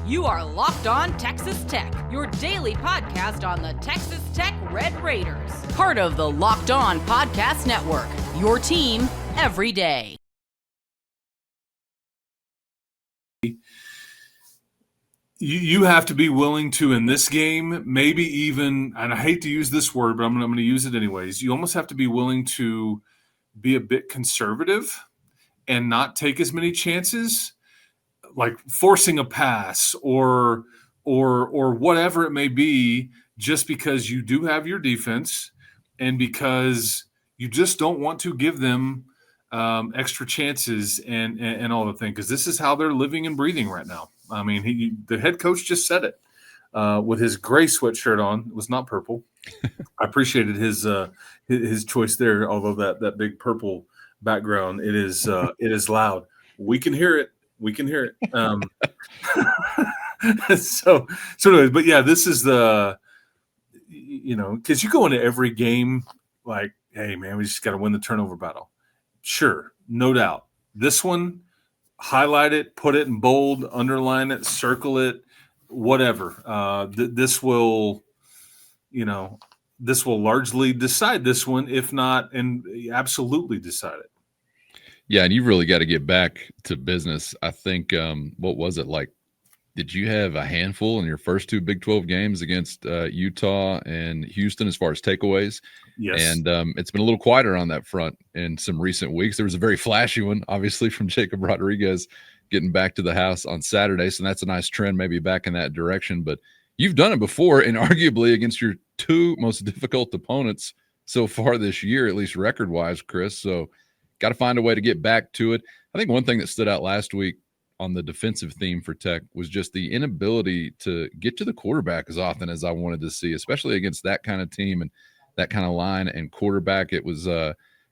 You are Locked On Texas Tech, your daily podcast on the Texas Tech Red Raiders. Part of the Locked On Podcast Network, your team every day. You have to be willing to, in this game, maybe even, and I hate to use this word, but I'm going to use it anyways, you almost have to be willing to be a bit conservative and not take as many chances, like forcing a pass or whatever it may be, just because you do have your defense and because you just don't want to give them extra chances and all the thing, because this is how they're living and breathing right now. I mean, the head coach just said it with his gray sweatshirt on. It was not purple. I appreciated his choice there, although that big purple background, it is loud. We can hear it. We can hear it. So anyways, but yeah, this is because you go into every game like, hey man, we just got to win the turnover battle. Sure, no doubt. This one, highlight it, put it in bold, underline it, circle it, whatever. This will largely decide this one, if not, and absolutely decide it. Yeah, and you've really got to get back to business. I think, what was it like? Did you have a handful in your first two Big 12 games against Utah and Houston as far as takeaways? Yes. And it's been a little quieter on that front in some recent weeks. There was a very flashy one, obviously, from Jacob Rodriguez getting back to the house on Saturday. So that's a nice trend, maybe back in that direction. But you've done it before, and arguably against your two most difficult opponents so far this year, at least record-wise, Chris. So got to find a way to get back to it. I think one thing that stood out last week on the defensive theme for Tech was just the inability to get to the quarterback as often as I wanted to see, especially against that kind of team and that kind of line and quarterback. It was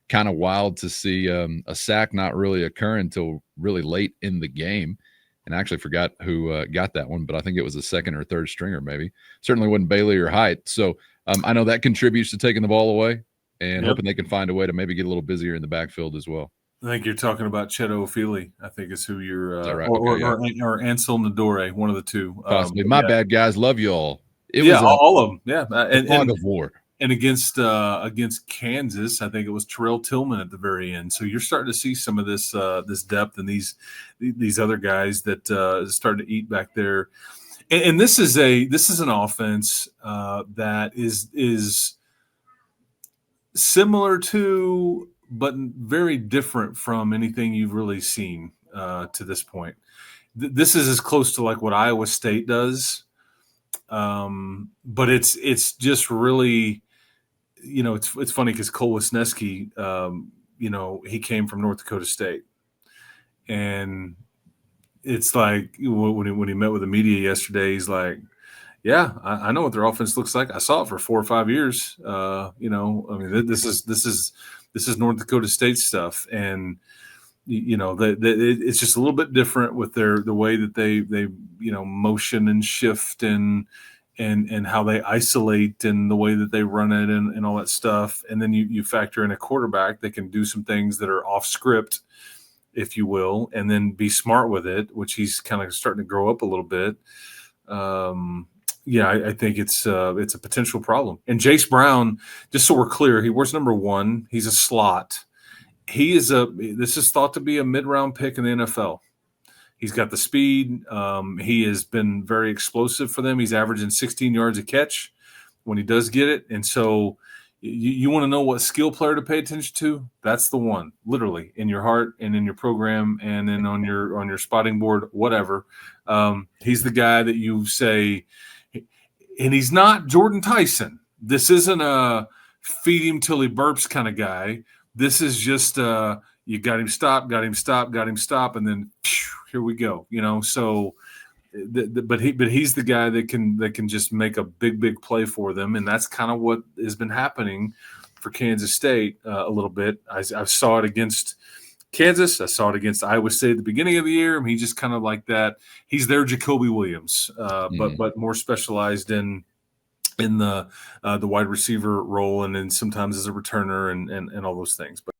kind of wild to see a sack not really occur until really late in the game. And I actually forgot who got that one, but I think it was a second or third stringer maybe. Certainly wasn't Bailey or Height. So I know that contributes to taking the ball away and hoping they can find a way to maybe get a little busier in the backfield as well. I think you're talking about Cheto Ofili, I think is who you're right? or Ansel Nadore, one of the two. Possibly. My bad, guys. Love you all. It was all of them. Yeah. And of war. And against Kansas, I think it was Terrell Tillman at the very end. So you're starting to see some of this depth and these other guys that starting to eat back there. And this is an offense that is similar to, but very different from anything you've really seen to this point. This is as close to like what Iowa State does, but it's just really, it's funny because Cole Wisniewski, he came from North Dakota State, and it's like when he met with the media yesterday, he's like, yeah, I know what their offense looks like. I saw it for 4 or 5 years. This is North Dakota State stuff, and it's just a little bit different with the way that they motion and shift and how they isolate and the way that they run it and all that stuff. And then you factor in a quarterback that can do some things that are off script, if you will, and then be smart with it, which he's kind of starting to grow up a little bit. I think it's a potential problem. And Jace Brown, just so we're clear, he wears number 1. He's a slot. This is thought to be a mid-round pick in the NFL. He's got the speed. He has been very explosive for them. He's averaging 16 yards a catch when he does get it. And so you want to know what skill player to pay attention to? That's the one, literally, in your heart and in your program and then on your spotting board, whatever. He's the guy that you say – and he's not Jordan Tyson. This isn't a feed him till he burps kind of guy. This is just you got him stopped, and then here we go. So, but he's the guy that can just make a big play for them, and that's kind of what has been happening for Kansas State a little bit. I saw it against Kansas. I saw it against Iowa State at the beginning of the year. He's just kind of like that. He's their Jacoby Williams, but more specialized in the wide receiver role, and then sometimes as a returner and all those things. But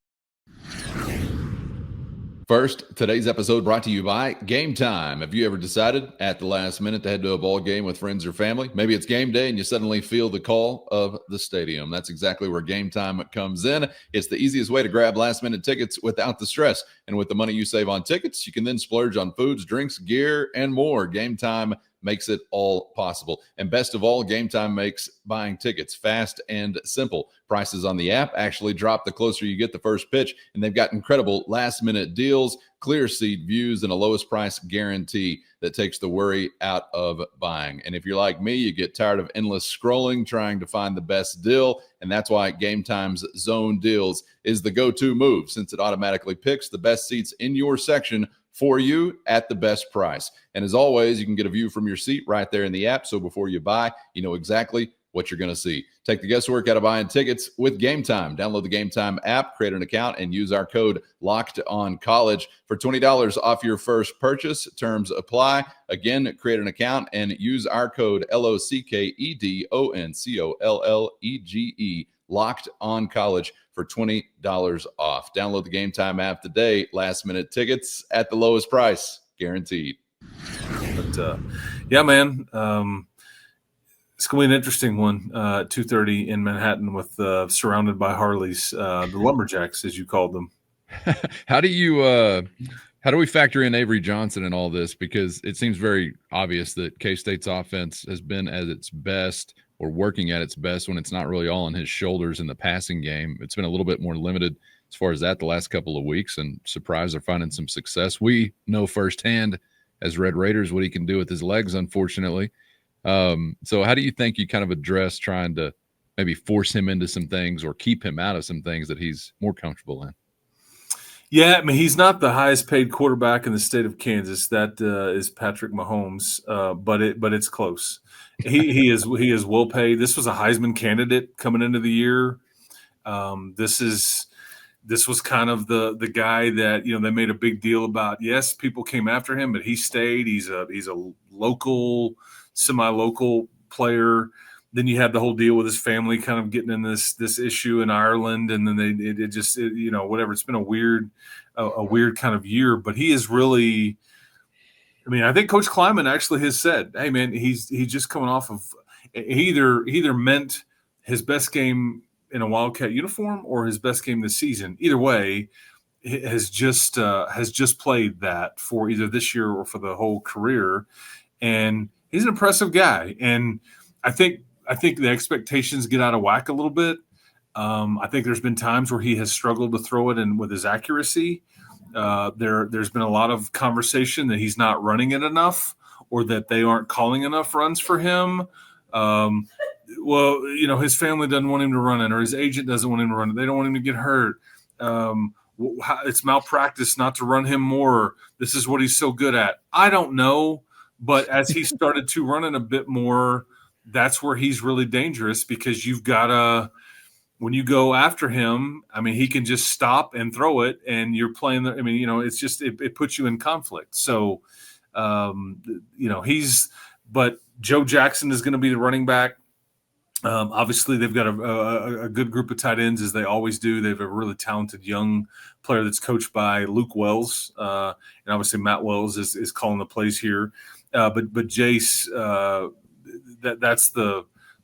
First, today's episode brought to you by Gametime. Have you ever decided at the last minute to head to a ball game with friends or family? Maybe it's game day and you suddenly feel the call of the stadium. That's exactly where Gametime comes in. It's the easiest way to grab last minute tickets without the stress. And with the money you save on tickets, you can then splurge on foods, drinks, gear, and more. Gametime makes it all possible. And best of all, Gametime makes buying tickets fast and simple. Prices on the app actually drop the closer you get the first pitch, and they've got incredible last-minute deals, clear seat views, and a lowest price guarantee that takes the worry out of buying. And if you're like me, you get tired of endless scrolling trying to find the best deal, and that's why Gametime's Zone Deals is the go-to move, since it automatically picks the best seats in your section for you at the best price. And as always, you can get a view from your seat right there in the app. So before you buy, you know exactly what you're going to see. Take the guesswork out of buying tickets with Gametime. Download the Gametime app, create an account, and use our code LOCKEDONCollege for $20 off your first purchase. Terms apply. Again, create an account and use our code LOCKEDONCOLLEGE, Locked On College, for $20 off. Download the Gametime app today. Last minute tickets at the lowest price, guaranteed. But yeah, man, it's gonna be an interesting one. 2:30 in Manhattan with surrounded by Harleys, the Lumberjacks, as you called them. How do we factor in Avery Johnson in all this? Because it seems very obvious that K-State's offense has been at its best, or working at its best, when it's not really all on his shoulders in the passing game. It's been a little bit more limited as far as that the last couple of weeks, and surprised they're finding some success. We know firsthand as Red Raiders what he can do with his legs, unfortunately. So how do you think you kind of address trying to maybe force him into some things or keep him out of some things that he's more comfortable in? Yeah, I mean, he's not the highest paid quarterback in the state of Kansas. That is Patrick Mahomes, but it's close. He is well paid. This was a Heisman candidate coming into the year. This was kind of the guy that, you know, they made a big deal about. Yes, people came after him, but he stayed. He's a local, semi-local player. Then you had the whole deal with his family kind of getting in this issue in Ireland, and then it just you know, whatever. It's been a weird kind of year, but he is really. I mean, I think Coach Kleiman actually has said, "Hey, man, he's just coming off of he either meant his best game in a Wildcat uniform or his best game this season. Either way, has just played that for either this year or for the whole career, and he's an impressive guy. And I think the expectations get out of whack a little bit. I think there's been times where he has struggled to throw it in with his accuracy. There's been a lot of conversation that he's not running it enough, or that they aren't calling enough runs for him. Well, you know, his family doesn't want him to run it, or his agent doesn't want him to run it. They don't want him to get hurt. It's malpractice not to run him more. This is what he's so good at. I don't know, but as he started to run it a bit more, that's where he's really dangerous, because you've got to – when you go after him, I mean, he can just stop and throw it, and you're playing. I mean, you know, it's just it puts you in conflict. So, you know, but Joe Jackson is going to be the running back. Obviously, they've got a good group of tight ends, as they always do. They have a really talented young player that's coached by Luke Wells, and obviously Matt Wells is calling the plays here. But Jace,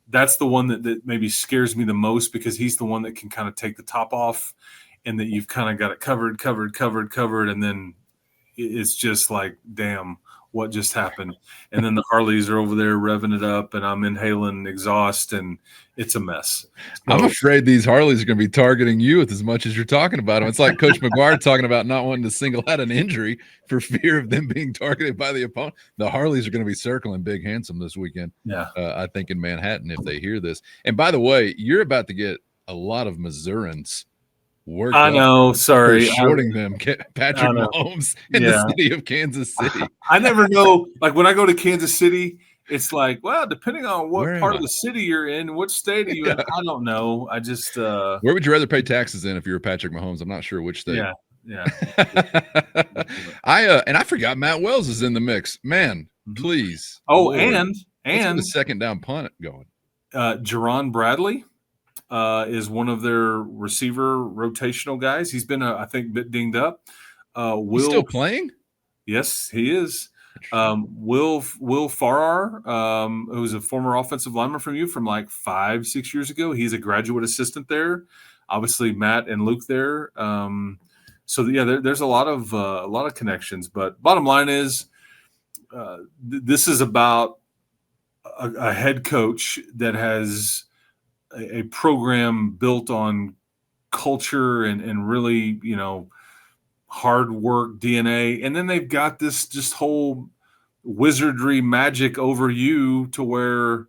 that's the one that maybe scares me the most, because he's the one that can kind of take the top off, and that you've kind of got it covered. And then it's just like, damn, what just happened? And then the Harleys are over there revving it up, and I'm inhaling exhaust, and it's a mess. So, I'm afraid these Harleys are going to be targeting you with as much as you're talking about them. It's like Coach McGuire talking about not wanting to single out an injury for fear of them being targeted by the opponent. The Harleys are going to be circling Big Handsome this weekend. Yeah, I think in Manhattan, if they hear this. And by the way, you're about to get a lot of Missourians worked. I know. Sorry, shorting them, Patrick Mahomes in the city of Kansas City. I never know. Like when I go to Kansas City, it's like, well, depending on what part of the city you're in, what state are you in, I don't know. I just where would you rather pay taxes in if you were Patrick Mahomes? I'm not sure which state. Yeah. I forgot Matt Wells is in the mix. Man, please. Oh, Lord. and the second down punt going. Jerron Bradley is one of their receiver rotational guys. He's been, I think, a bit dinged up. He's still playing? Yes, he is. Will Farrar, who's a former offensive lineman from you from like 5-6 years ago. He's a graduate assistant there. Obviously, Matt and Luke there. So yeah, there's a lot of connections. But bottom line is, this is about a head coach that has a program built on culture and really, hard work DNA. And then they've got this just whole wizardry magic over you to where,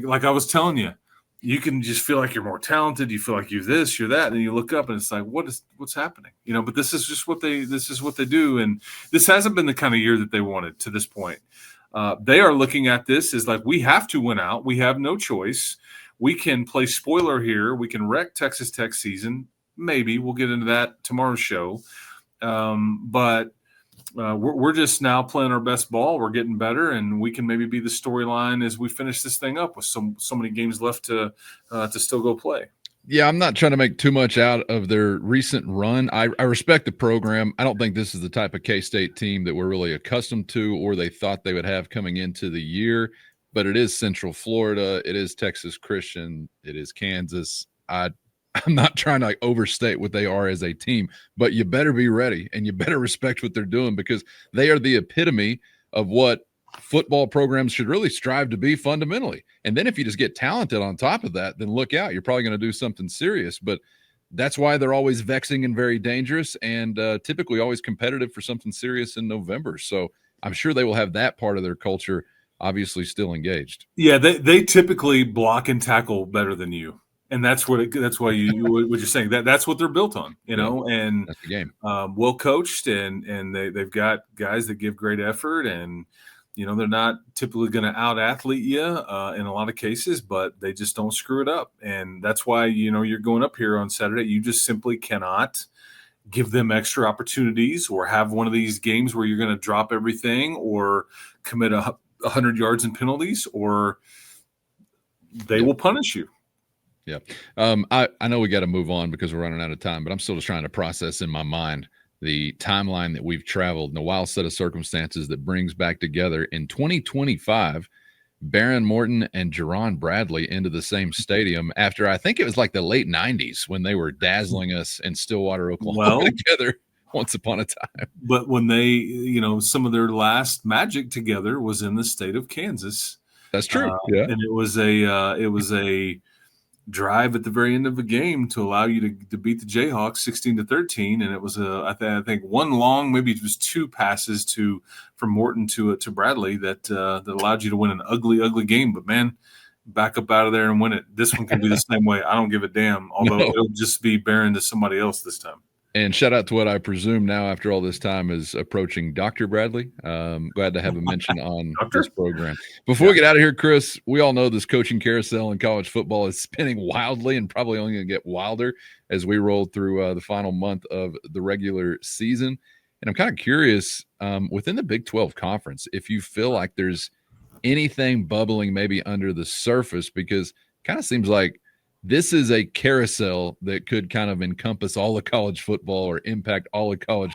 like I was telling you, you can just feel like you're more talented. You feel like you're this, you're that. And you look up and it's like, what's happening? But this is just what they do. And this hasn't been the kind of year that they wanted to this point. They are looking at this as like, we have to win out. We have no choice. We can play spoiler here. We can wreck Texas Tech season. Maybe we'll get into that tomorrow's show. But we're just now playing our best ball. We're getting better, and we can maybe be the storyline as we finish this thing up with so many games left to still go play. Yeah, I'm not trying to make too much out of their recent run. I respect the program. I don't think this is the type of K-State team that we're really accustomed to or they thought they would have coming into the year, but it is Central Florida. It is Texas Christian. It is Kansas. I'm not trying to overstate what they are as a team, but you better be ready and you better respect what they're doing because they are the epitome of what football programs should really strive to be fundamentally. And then if you just get talented on top of that, then look out. You're probably going to do something serious. But that's why they're always vexing and very dangerous and typically always competitive for something serious in November. So I'm sure they will have that part of their culture obviously still engaged. Yeah, they typically block and tackle better than you. And that's why what you're saying that's what they're built on, and that's the game. Well coached and they've got guys that give great effort and, they're not typically going to out athlete you in a lot of cases, but they just don't screw it up. And that's why, you're going up here on Saturday. You just simply cannot give them extra opportunities or have one of these games where you're going to drop everything or commit 100 yards in penalties or they will punish you. Yeah. I know we got to move on because we're running out of time, but I'm still just trying to process in my mind the timeline that we've traveled and the wild set of circumstances that brings back together in 2025, Baron Morton and Jerron Bradley into the same stadium after I think it was like the late 90s when they were dazzling us in Stillwater, Oklahoma together once upon a time. But when they, some of their last magic together was in the state of Kansas. That's true. Yeah. And it was a drive at the very end of the game to allow you to beat the Jayhawks 16-13, and it was I think one long, maybe it was two passes from Morton to Bradley that allowed you to win an ugly game. But man, back up out of there and win it. This one can be the same way. I don't give a damn. Although it'll just be Baron to somebody else this time. And shout out to what I presume now after all this time is approaching Dr. Bradley. Glad to have a mention on this program. Before we get out of here, Chris, we all know this coaching carousel in college football is spinning wildly and probably only going to get wilder as we roll through the final month of the regular season. And I'm kind of curious, within the Big 12 conference, if you feel like there's anything bubbling maybe under the surface, because it kind of seems like this is a carousel that could kind of encompass all of college football or impact all of college